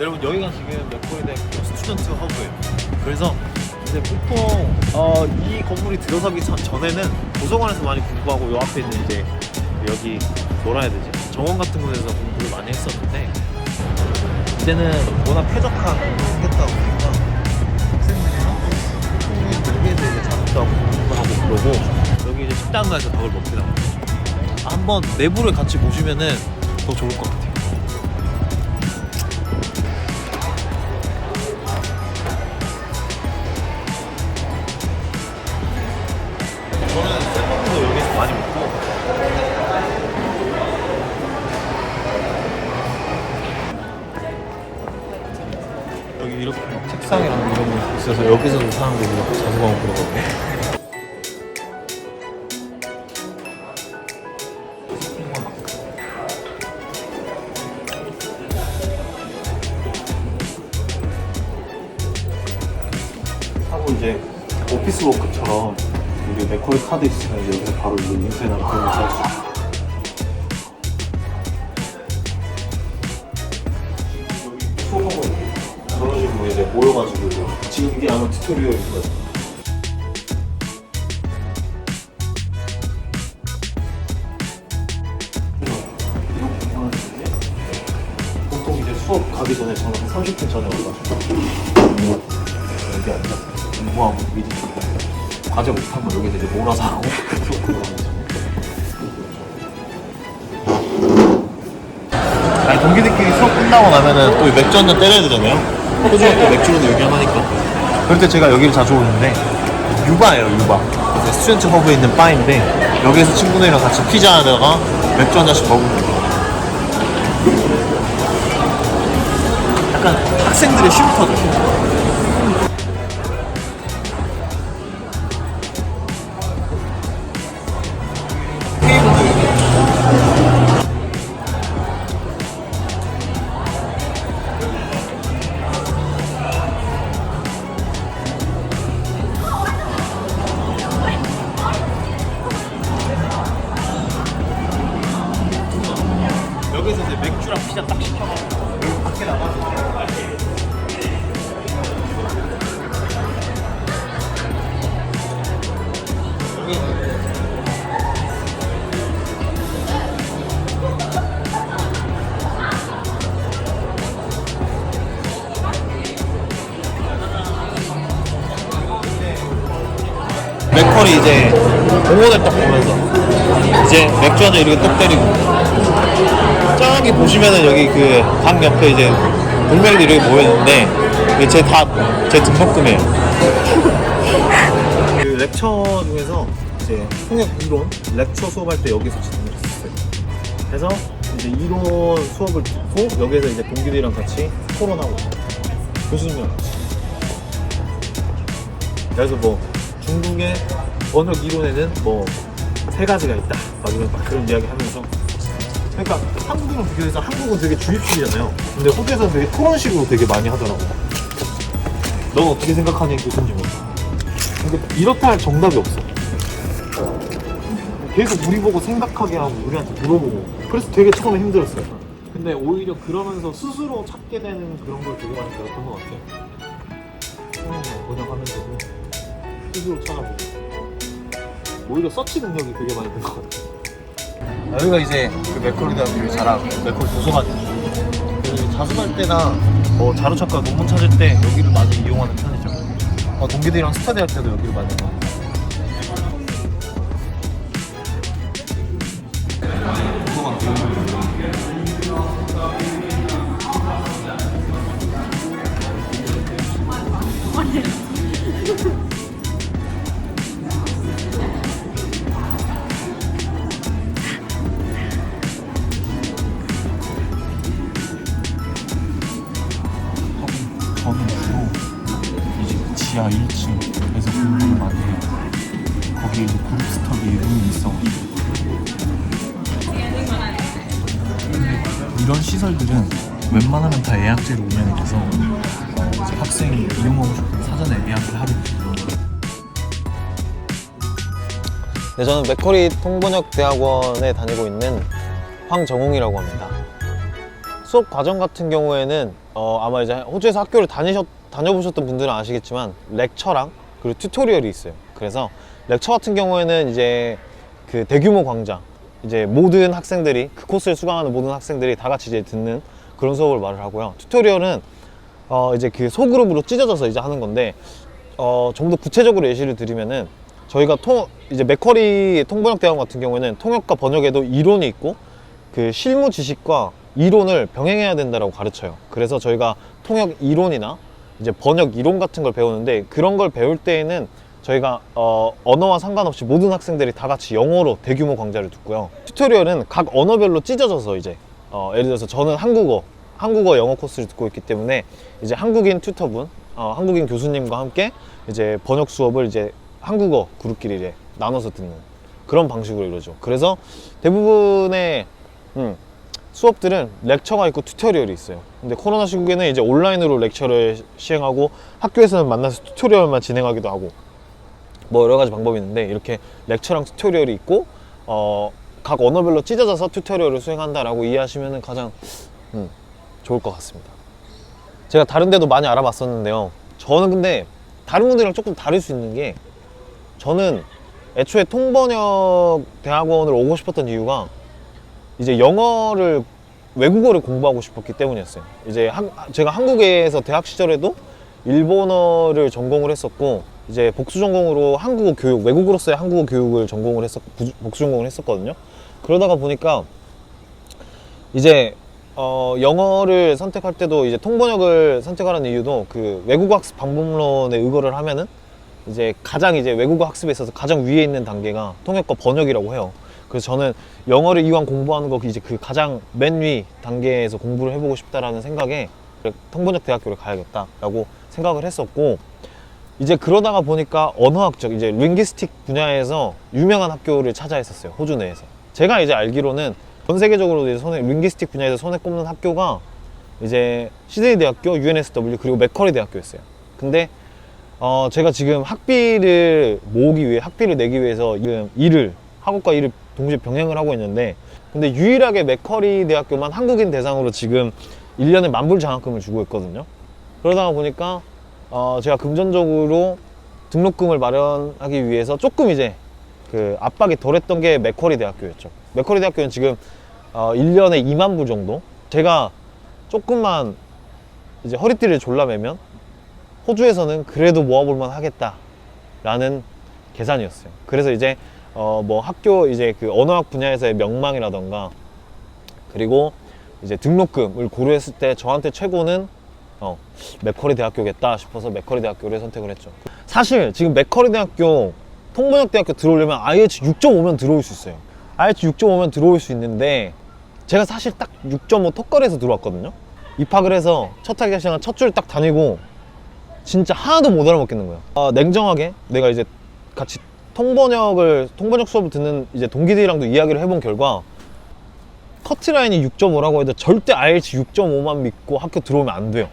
여러분 여기가 지금 맥쿼리대학교 스튜던트 허브예요. 그래서 이제 보통 이 건물이 들어서기 전에는 도서관에서 많이 공부하고 요 앞에 있는 이제 여기 뭐라 해야 되지? 정원 같은 곳에서 공부를 많이 했었는데 이제는 워낙 쾌적한 공간이 생겼다 보니까 학생들이랑 여기에 대해 자습도 하고 공부하고 그러고 여기 이제 식당가에서 밥을 먹게 나와요. 한번 내부를 같이 보시면은 더 좋을 것 같아요. 저는 샌드위치도 여기서 많이 먹고 여기 이렇게 책상이랑 이런 거 있어서 여기서도 사람들이 자습하고 그러거든요. 하고 이제 오피스 워크처럼 우리 맥쿼리 카드 있으면 여기서 바로 이제 인쇄나 그런 거 할 수 있어요. 여기 수업하고 저런 식으로 이제 모여가지고 지금 이게 아마 튜토리얼일 거예요. 보통 이제 수업 가기 전에 저는 한 30분 전에 와가지고 여기 앉아서 공부하고 미리 과제 못한 거 여기서 이제 몰아서 하고 아니 동기들끼리 수업 끝나고 나면은 또 맥주 한잔 때려야 되잖아요. 호주가 또 맥주로도 유명하니까. 그럴 때 제가 여기를 자주 오는데 유바예요, 유바. 스튜던트 허브에 있는 바인데 여기에서 친구들이랑 같이 피자 하다가 맥주 한 잔씩 먹으면 돼요. 약간 학생들의 쉼터죠. 여기서 이제 맥주랑 피자 딱 시켜가지고 여기 밖에 나가서 맥쿼리 이제 공원을 딱 보면서 이제 맥주 한잔 이렇게 똑 때리고 저기 보시면은 여기 그 강 옆에 이제 돌멩이들이 이렇게 모여있는데 이게 제 등록금이에요. 그 렉처 중에서 이제 통역 이론 렉처 수업할 때 여기서 진행을 했었어요. 그래서 이제 이론 수업을 듣고 여기서 이제 동기들이랑 같이 토론하고 교수님이랑 같이. 그래서 뭐 중국의 번역 이론에는 뭐 3가지가 있다 막 그런 이야기 하면서 그러니까 한국이랑 비교해서 한국은 되게 주입식이잖아요. 근데 호주에서는 되게 토론식으로 되게 많이 하더라고. 넌 어떻게 생각하냐 교수님은. 근데 이렇다 할 정답이 없어. 계속 우리 보고 생각하게 하고 우리한테 물어보고 그래서 되게 처음에 힘들었어요. 근데 오히려 그러면서 스스로 찾게 되는 그런 걸 되게 많이 배웠던 것 같아요. 번역하면서도 스스로 찾아보고 오히려 서치 능력이 되게 많이 든 것 같아요. 여기가 이제 그 맥쿼리 대학교 자랑 맥쿼리 도서관이에요. 그 자습할 때나 뭐 자료 찾거나 논문 찾을 때 여기를 많이 이용하는 편이죠. 동기들이랑 스터디할 때도 여기를 많이 이용해요. 저는 주로 이제 지하 1층에서 공부를 많이 해요. 거기에 이제 그룹 스터디 룸이 있어가지고. 이런 시설들은 웬만하면 다 예약제로 운영이 돼서 이제 학생이 이용하고 싶으면 사전에 예약을 하게 돼요. 네, 저는 맥쿼리 통번역 대학원에 다니고 있는 황정웅이라고 합니다. 수업 과정 같은 경우에는 아마 이제 호주에서 학교를 다녀보셨던 분들은 아시겠지만 렉처랑 그리고 튜토리얼이 있어요. 그래서 렉처 같은 경우에는 이제 그 대규모 광장, 이제 모든 학생들이 그 코스를 수강하는 모든 학생들이 다 같이 이제 듣는 그런 수업을 말을 하고요. 튜토리얼은 이제 그 소그룹으로 찢어져서 이제 하는 건데 좀 더 구체적으로 예시를 드리면은 저희가 이제 맥쿼리 통번역 대학원 같은 경우에는 통역과 번역에도 이론이 있고 그 실무 지식과 이론을 병행해야 된다라고 가르쳐요. 그래서 저희가 통역 이론이나 이제 번역 이론 같은 걸 배우는데 그런 걸 배울 때에는 저희가 언어와 상관없이 모든 학생들이 다 같이 영어로 대규모 강좌를 듣고요. 튜토리얼은 각 언어별로 찢어져서 이제 예를 들어서 저는 한국어 영어 코스를 듣고 있기 때문에 이제 한국인 튜터분, 한국인 교수님과 함께 이제 번역 수업을 이제 한국어 그룹끼리 이제 나눠서 듣는 그런 방식으로 이루어져. 그래서 대부분의 수업들은 렉처가 있고 튜토리얼이 있어요. 근데 코로나 시국에는 이제 온라인으로 렉처를 시행하고 학교에서는 만나서 튜토리얼만 진행하기도 하고 뭐 여러 가지 방법이 있는데 이렇게 렉처랑 튜토리얼이 있고 각 언어별로 찢어져서 튜토리얼을 수행한다라고 이해하시면 가장 좋을 것 같습니다. 제가 다른 데도 많이 알아봤었는데요. 저는 근데 다른 분들이랑 조금 다를 수 있는 게 저는 애초에 통번역 대학원을 오고 싶었던 이유가 이제 외국어를 공부하고 싶었기 때문이었어요. 이제 제가 한국에서 대학 시절에도 일본어를 전공을 했었고 이제 복수 전공으로 한국어 교육, 외국으로서의 한국어 교육을 복수 전공을 했었거든요. 그러다가 보니까 이제 영어를 선택할 때도 이제 통번역을 선택하라는 이유도 그 외국어 학습 방법론에 의거를 하면은 이제 외국어 학습에 있어서 가장 위에 있는 단계가 통역과 번역이라고 해요. 그래서 저는 영어를 이왕 공부하는 거 이제 그 가장 맨 위 단계에서 공부를 해보고 싶다라는 생각에 통번역 대학교를 가야겠다라고 생각을 했었고 이제 그러다가 보니까 언어학적 이제 링귀스틱 분야에서 유명한 학교를 찾아 했었어요. 호주 내에서. 제가 이제 알기로는 전 세계적으로 이제 링귀스틱 분야에서 손에 꼽는 학교가 이제 시드니 대학교, UNSW 그리고 맥쿼리 대학교였어요. 근데 제가 지금 학비를 내기 위해서 지금 학업과 일을 동시에 병행을 하고 있는데 근데 유일하게 맥쿼리 대학교만 한국인 대상으로 지금 1년에 만불 장학금을 주고 있거든요. 그러다가 보니까 제가 금전적으로 등록금을 마련하기 위해서 조금 이제 그 압박이 덜했던 게 맥쿼리 대학교였죠. 맥쿼리 대학교는 지금 1년에 2만 불 정도. 제가 조금만 이제 허리띠를 졸라매면 호주에서는 그래도 모아볼만 하겠다라는 계산이었어요. 그래서 이제 뭐 학교 이제 그 언어학 분야에서의 명망이라던가 그리고 이제 등록금을 고려했을 때 저한테 최고는 맥쿼리 대학교겠다 싶어서 맥쿼리 대학교를 선택을 했죠. 사실 지금 맥쿼리 대학교 통번역 대학교 들어오려면 IH 6.5면 들어올 수 있어요. IH 6.5면 들어올 수 있는데 제가 사실 딱 6.5 턱걸이에서 들어왔거든요. 입학을 해서 첫 학기 시간 첫 줄 딱 다니고 진짜 하나도 못 알아먹겠는 거예요. 냉정하게 내가 이제 같이 통번역 수업을 듣는 이제 동기들이랑도 이야기를 해본 결과 커트라인이 6.5라고 해도 절대 IH 6.5만 믿고 학교 들어오면 안 돼요.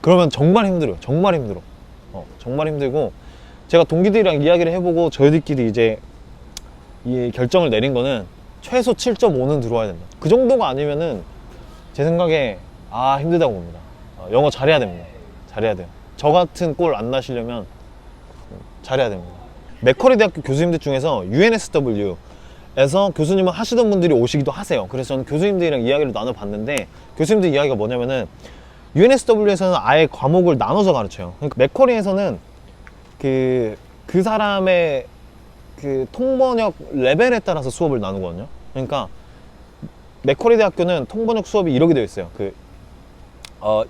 그러면 정말 힘들어요. 정말 힘들어. 정말 힘들고 제가 동기들이랑 이야기를 해보고 저희들끼리 이제 이 결정을 내린 거는 최소 7.5는 들어와야 된다. 그 정도가 아니면은 제 생각에 힘들다고 봅니다. 영어 잘해야 됩니다. 잘해야 돼요. 저 같은 꼴 안 나시려면 잘해야 됩니다. 맥쿼리 대학교 교수님들 중에서 UNSW에서 교수님을 하시던 분들이 오시기도 하세요. 그래서 저는 교수님들이랑 이야기를 나눠봤는데 교수님들 이야기가 뭐냐면은 UNSW에서는 아예 과목을 나눠서 가르쳐요. 그러니까 맥쿼리에서는 그 사람의 그 통번역 레벨에 따라서 수업을 나누거든요. 그러니까 맥쿼리 대학교는 통번역 수업이 이렇게 되어 있어요.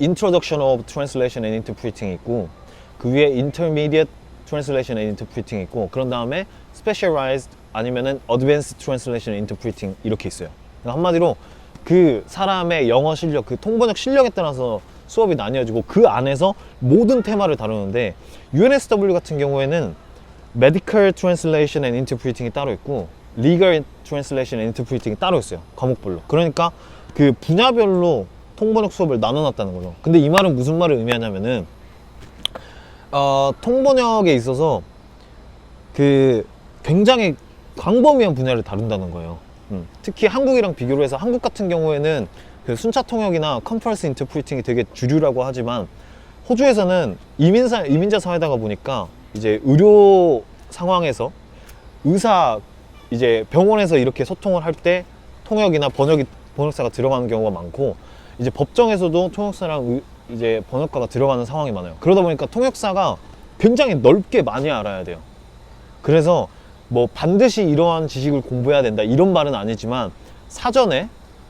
Introduction of Translation and Interpreting 있고 그 위에 Intermediate Translation and Interpreting 있고 그런 다음에 Specialized 아니면은 Advanced Translation and Interpreting 이렇게 있어요. 그러니까 한마디로 그 사람의 영어 실력, 그 통번역 실력에 따라서 수업이 나뉘어지고 그 안에서 모든 테마를 다루는데 UNSW 같은 경우에는 Medical Translation and Interpreting이 따로 있고 Legal Translation and Interpreting이 따로 있어요. 과목별로. 그러니까 그 분야별로 통번역 수업을 나눠놨다는 거죠. 근데 이 말은 무슨 말을 의미하냐면은 통번역에 있어서 그 굉장히 광범위한 분야를 다룬다는 거예요. 특히 한국이랑 비교를 해서 한국 같은 경우에는 그 순차 통역이나 컨퍼런스 인터프리팅이 되게 주류라고 하지만 호주에서는 이민자 사회다가 보니까 이제 의료 상황에서 의사 이제 병원에서 이렇게 소통을 할 때 통역이나 번역사가 들어가는 경우가 많고 이제 법정에서도 통역사랑 이제 번역가가 들어가는 상황이 많아요. 그러다 보니까 통역사가 굉장히 넓게 많이 알아야 돼요. 그래서 뭐 반드시 이러한 지식을 공부해야 된다 이런 말은 아니지만 사전에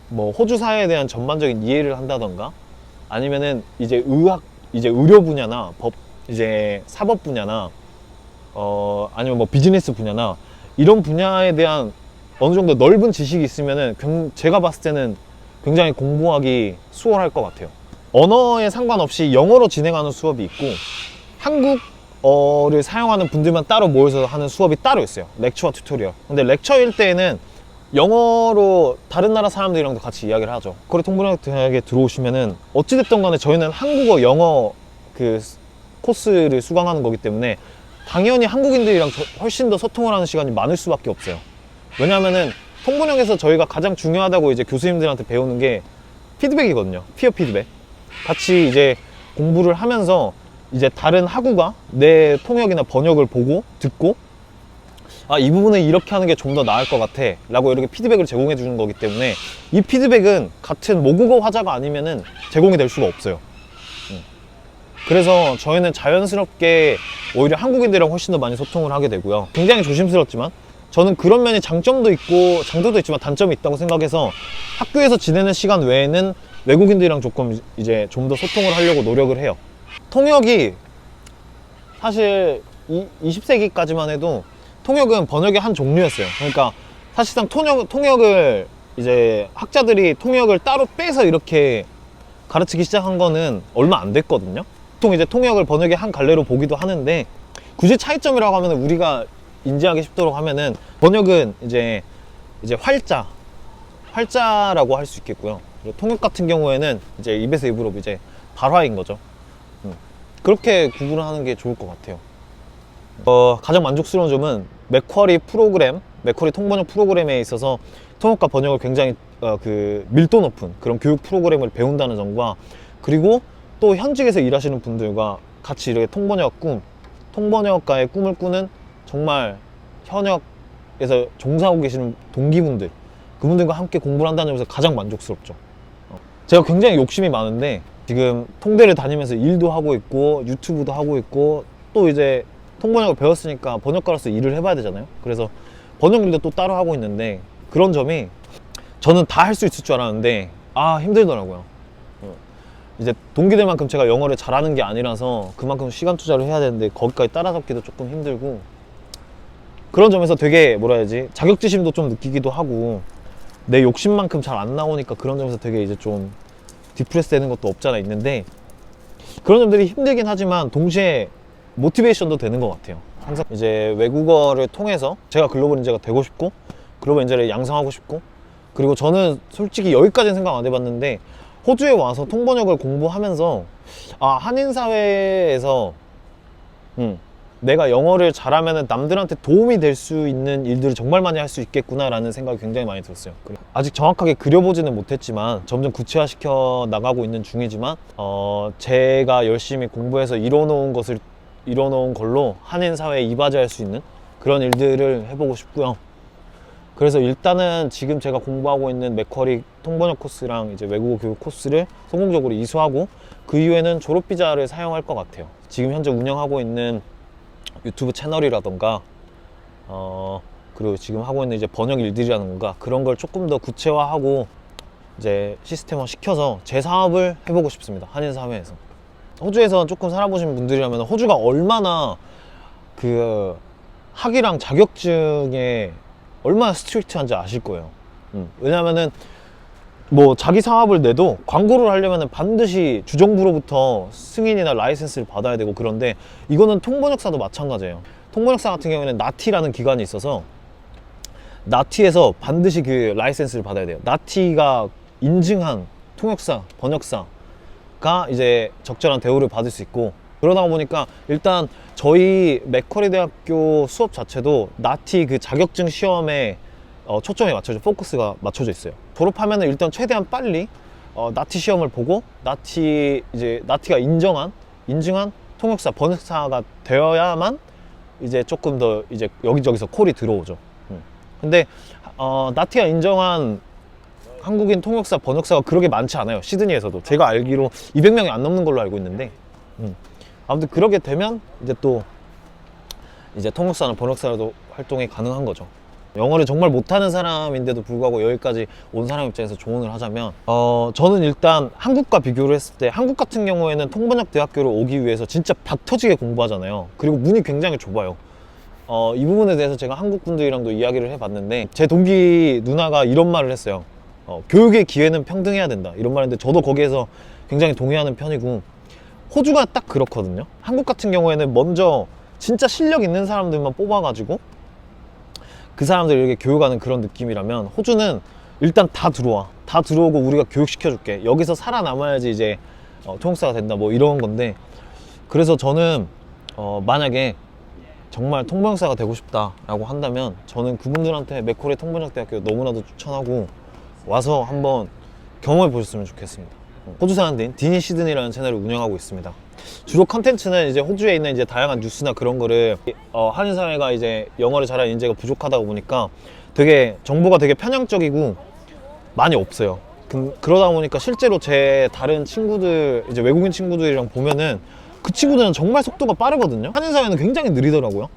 뭐 호주 사회에 대한 전반적인 이해를 한다던가 아니면은 이제 이제 의료 분야나 이제 사법 분야나 아니면 뭐 비즈니스 분야나 이런 분야에 대한 어느 정도 넓은 지식이 있으면은 제가 봤을 때는 굉장히 공부하기 수월할 것 같아요. 언어에 상관없이 영어로 진행하는 수업이 있고 한국어를 사용하는 분들만 따로 모여서 하는 수업이 따로 있어요. 렉처와 튜토리얼. 근데 렉처일 때에는 영어로 다른 나라 사람들이랑도 같이 이야기를 하죠. 거리 통번역대학에 들어오시면은 어찌됐든 간에 저희는 한국어, 영어 그 코스를 수강하는 거기 때문에 당연히 한국인들이랑 훨씬 더 소통을 하는 시간이 많을 수밖에 없어요. 왜냐하면은 통번역에서 저희가 가장 중요하다고 이제 교수님들한테 배우는 게 피드백이거든요. 피어 피드백. 같이 이제 공부를 하면서 이제 다른 학우가 내 통역이나 번역을 보고 듣고 아, 이 부분은 이렇게 하는 게 좀 더 나을 것 같아 라고 이렇게 피드백을 제공해 주는 거기 때문에 이 피드백은 같은 모국어 화자가 아니면은 제공이 될 수가 없어요. 그래서 저희는 자연스럽게 오히려 한국인들이랑 훨씬 더 많이 소통을 하게 되고요. 굉장히 조심스럽지만 저는 그런 면이 장점도 있고 장점도 있지만 단점이 있다고 생각해서 학교에서 지내는 시간 외에는 외국인들이랑 조금 이제 좀 더 소통을 하려고 노력을 해요. 통역이 사실 20세기까지만 해도 통역은 번역의 한 종류였어요. 그러니까 사실상 통역을 이제 학자들이 통역을 따로 빼서 이렇게 가르치기 시작한 거는 얼마 안 됐거든요. 보통 이제 통역을 번역의 한 갈래로 보기도 하는데 굳이 차이점이라고 하면 우리가 인지하기 쉽도록 하면은 번역은 이제 활자라고 할 수 있겠고요. 통역 같은 경우에는 이제 입에서 입으로 이제 발화인 거죠. 그렇게 구분을 하는 게 좋을 것 같아요. 가장 만족스러운 점은 맥쿼리 통번역 프로그램에 있어서 통역과 번역을 굉장히 그 밀도 높은 그런 교육 프로그램을 배운다는 점과 그리고 또 현직에서 일하시는 분들과 같이 이렇게 통번역가의 꿈을 꾸는 정말 현역에서 종사하고 계시는 동기분들 그분들과 함께 공부를 한다는 점에서 가장 만족스럽죠. 제가 굉장히 욕심이 많은데 지금 통대를 다니면서 일도 하고 있고 유튜브도 하고 있고 또 이제 통번역을 배웠으니까 번역가로서 일을 해봐야 되잖아요. 그래서 번역 일도 또 따로 하고 있는데 그런 점이 저는 다 할 수 있을 줄 알았는데 힘들더라고요. 이제 동기들만큼 제가 영어를 잘하는 게 아니라서 그만큼 시간 투자를 해야 되는데 거기까지 따라잡기도 조금 힘들고 그런 점에서 되게 뭐라 해야지 자격지심도 좀 느끼기도 하고 내 욕심만큼 잘 안 나오니까 그런 점에서 되게 이제 좀 디프레스 되는 것도 없잖아 있는데 그런 점들이 힘들긴 하지만 동시에 모티베이션도 되는 것 같아요. 항상 이제 외국어를 통해서 제가 글로벌 인재가 되고 싶고 글로벌 인재를 양성하고 싶고 그리고 저는 솔직히 여기까지는 생각 안 해봤는데 호주에 와서 통번역을 공부하면서 한인 사회에서 내가 영어를 잘하면 남들한테 도움이 될 수 있는 일들을 정말 많이 할 수 있겠구나 라는 생각이 굉장히 많이 들었어요. 아직 정확하게 그려보지는 못했지만 점점 구체화시켜 나가고 있는 중이지만 제가 열심히 공부해서 이뤄놓은 걸로 한인 사회에 이바지할 수 있는 그런 일들을 해보고 싶고요. 그래서 일단은 지금 제가 공부하고 있는 맥쿼리 통번역 코스랑 이제 외국어 교육 코스를 성공적으로 이수하고 그 이후에는 졸업비자를 사용할 것 같아요. 지금 현재 운영하고 있는 유튜브 채널이라던가 그리고 지금 하고 있는 이제 번역 일들이라던가 그런 걸 조금 더 구체화하고 이제 시스템화 시켜서 제 사업을 해보고 싶습니다. 한인 사회에서. 호주에서 조금 살아보신 분들이라면 호주가 얼마나 그 학위랑 자격증에 얼마나 스트릭트한지 아실 거예요. 왜냐면은 뭐 자기 사업을 내도 광고를 하려면 반드시 주정부로부터 승인이나 라이센스를 받아야 되고 그런데 이거는 통번역사도 마찬가지예요. 통번역사 같은 경우에는 나티라는 기관이 있어서 나티에서 반드시 그 라이센스를 받아야 돼요. 나티가 인증한 통역사, 번역사가 이제 적절한 대우를 받을 수 있고 그러다 보니까 일단 저희 맥쿼리 대학교 수업 자체도 나티 그 자격증 시험에 초점이 맞춰져 포커스가 맞춰져 있어요. 졸업하면 일단 최대한 빨리 나티 시험을 보고 나티가 인증한 통역사 번역사가 되어야만 이제 조금 더 이제 여기저기서 콜이 들어오죠. 근데 나티가 인정한 한국인 통역사 번역사가 그렇게 많지 않아요. 시드니에서도 제가 알기로 200명이 안 넘는 걸로 알고 있는데 아무튼 그렇게 되면 이제 또 이제 통역사나 번역사라도 활동이 가능한 거죠. 영어를 정말 못하는 사람인데도 불구하고 여기까지 온 사람 입장에서 조언을 하자면 저는 일단 한국과 비교를 했을 때 한국 같은 경우에는 통번역 대학교를 오기 위해서 진짜 박 터지게 공부하잖아요. 그리고 문이 굉장히 좁아요. 이 부분에 대해서 제가 한국 분들이랑도 이야기를 해봤는데 제 동기 누나가 이런 말을 했어요. 교육의 기회는 평등해야 된다 이런 말인데 저도 거기에서 굉장히 동의하는 편이고 호주가 딱 그렇거든요. 한국 같은 경우에는 먼저 진짜 실력 있는 사람들만 뽑아가지고 그 사람들 이렇게 교육하는 그런 느낌이라면 호주는 일단 다 들어오고 우리가 교육시켜줄게 여기서 살아남아야지 이제 통역사가 된다 뭐 이런 건데 그래서 저는 만약에 정말 통번역사가 되고 싶다라고 한다면 저는 그분들한테 맥쿼리 통번역대학교 너무나도 추천하고 와서 한번 경험해 보셨으면 좋겠습니다. 호주 사는 디니 시드니라는 채널을 운영하고 있습니다. 주로 컨텐츠는 이제 호주에 있는 이제 다양한 뉴스나 그런 거를 한인 사회가 이제 영어를 잘하는 인재가 부족하다 보니까 되게 정보가 되게 편향적이고 많이 없어요. 그러다 보니까 실제로 제 다른 친구들 이제 외국인 친구들이랑 보면은 그 친구들은 정말 속도가 빠르거든요. 한인 사회는 굉장히 느리더라고요.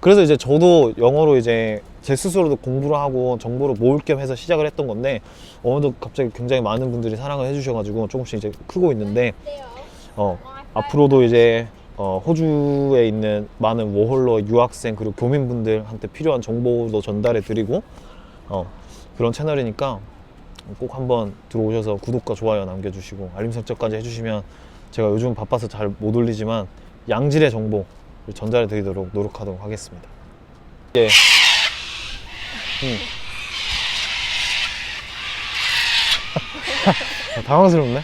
그래서 이제 저도 영어로 이제 제 스스로도 공부를 하고 정보를 모을 겸 해서 시작을 했던 건데 어느덧 갑자기 굉장히 많은 분들이 사랑을 해주셔가지고 조금씩 이제 크고 있는데 앞으로도 이제 호주에 있는 많은 워홀러 유학생 그리고 교민분들한테 필요한 정보도 전달해 드리고 그런 채널이니까 꼭 한번 들어오셔서 구독과 좋아요 남겨주시고 알림 설정까지 해주시면 제가 요즘 바빠서 잘 못 올리지만 양질의 정보 전달해 드리도록 노력하도록 하겠습니다. 예. 당황스럽네.